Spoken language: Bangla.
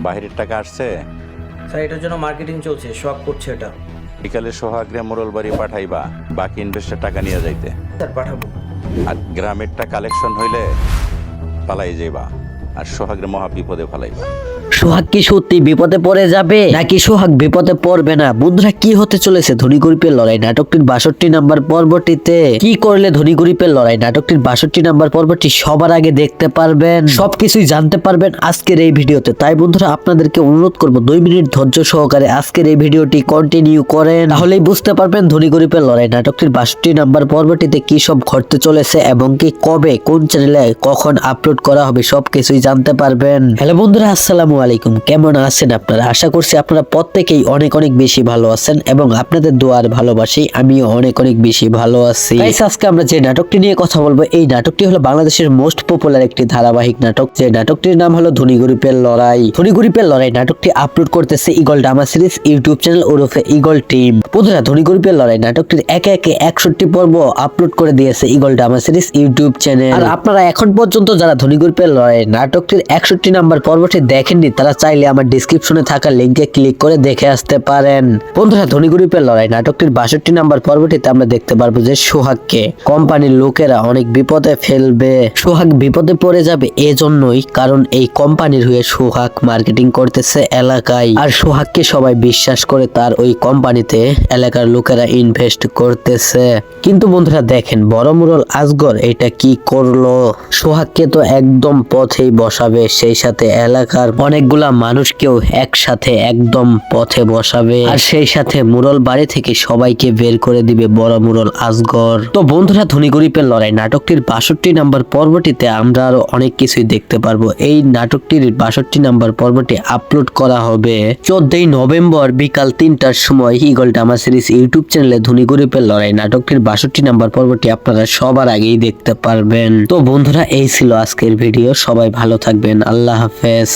বাহিরের টাকা আসছে? স্যার এটার জন্য মার্কেটিং চলছে, সোহাগ করছে এটা। বিকালে সোহাগরে মোরল বাড়ি পাঠাইবা, বাকি ইনভেস্টের টাকা নিয়ে যাইতে। স্যার পাঠাবো। আর গ্রামেরটা কালেকশন হইলে পালাই যাইবা, আর সোহাগরে মহা বিপদে ফালাইবা। সোহাগ কি সত্যি বিপদে পড়ে যাবে নাকি সোহাগ বিপদে পড়বে না? বন্ধুরা, কি হতে চলেছে ধনী গরিবের লড়াই নাটকটির 62 নাম্বার পর্বটিতে? কি করলে ধনী গরিবের লড়াই নাটকটির 62 নাম্বার পর্বটি সবার আগে দেখতে পারবেন, সবকিছুই জানতে পারবেন আজকের এই ভিডিওতে। তাই বন্ধুরা, আপনাদেরকে অনুরোধ করব 2 মিনিট ধৈর্য সহকারে আজকের এই ভিডিওটি কন্টিনিউ করেন, তাহলেই বুঝতে পারবেন ধনী গরিবের লড়াই নাটকটির 62 নাম্বার পর্বটিতে কি সব ঘটতে চলেছে এবং কি কবে কোন চ্যানেলে কখন আপলোড করা হবে সবকিছুই জানতে পারবেন। হ্যালো বন্ধুরা, আসসালামু আলাইকুম। কেমন আছেন আপনারা? আশা করছি আপনারা প্রত্যেকেই অনেক অনেক বেশি ভালো আছেন এবং আপনাদের দোয়ার ভালোবাসি আমিও অনেক অনেক বেশি ভালো আছি। গাইস, আজকে আমরা যে নাটকটি নিয়ে কথা বলবো, এই নাটকটি হলো বাংলাদেশের মোস্ট পপুলার একটি ধারাবাহিক নাটক, যে নাটকটির নাম হলো ধনী গরিবের লড়াই। ধনী গরিবের লড়াই নাটকটি আপলোড করতেছে eagle drama series YouTube channel ওরফে ইগল টিম। বন্ধুরা, ধনী গরিবের লড়াই নাটকটির একে একে 61 পর্ব আপলোড করে দিয়েছে Eagle drama series YouTube channel. আর আপনারা এখন পর্যন্ত যারা ধনী গরিবের লড়াই নাটকটির 61 নাম্বার পর্বটি দেখেননি, তারা চাইলে আমার ডেসক্রিপশনে থাকা লিংকে ক্লিক করে দেখে আসতে পারেন। বন্ধুরা, ধনী গরিবের লড়াই নাটকটির 62 নাম্বার পর্বটিতে আমরা দেখতে পারবো যে সোহাগকে কোম্পানির লোকেরা অনেক বিপদে ফেলবে। সোহাগ বিপদে পড়ে যাবে এজন্যই কারণ এই কোম্পানির হয়ে সোহাগ মার্কেটিং করতেছে এলাকায়, আর সোহাগকে সবাই বিশ্বাস করে তার ওই কোম্পানিতে এলাকার লোকেরা ইনভেস্ট করতেছে। কিন্তু বন্ধুরা দেখেন, বড় মুরল আজগর এটা কি করলো? সোহাগকে তো একদম পথেই বসাবে, সেই সাথে এলাকার অনেকগুলা মানুষকেও একসাথে একদম পথে বসাবে, আর সেই সাথে মুরল বাড়ি থেকে সবাইকে বের করে দিবে বড় মুরল আজগর। তো বন্ধুরা, ধনী গরিবের লড়াই নাটকটির 62 নাম্বার পর্বটিতে আমরা আরো অনেক কিছুই দেখতে পারবো। এই নাটকটির 62 নাম্বার পর্বটি আপলোড করা হবে 14 নভেম্বর বিকাল 3টার সময় ইগল ড্রামা সিরিজ ইউটিউব চ্যানেলে। ধনী গরিবের লড়াই নাটকটির 62 নাম্বার পর্বটি আপনারা সবার আগেই দেখতে পারবেন। তো বন্ধুরা, এই ছিল আজকের ভিডিও। সবাই ভালো থাকবেন। আল্লাহ হাফেজ।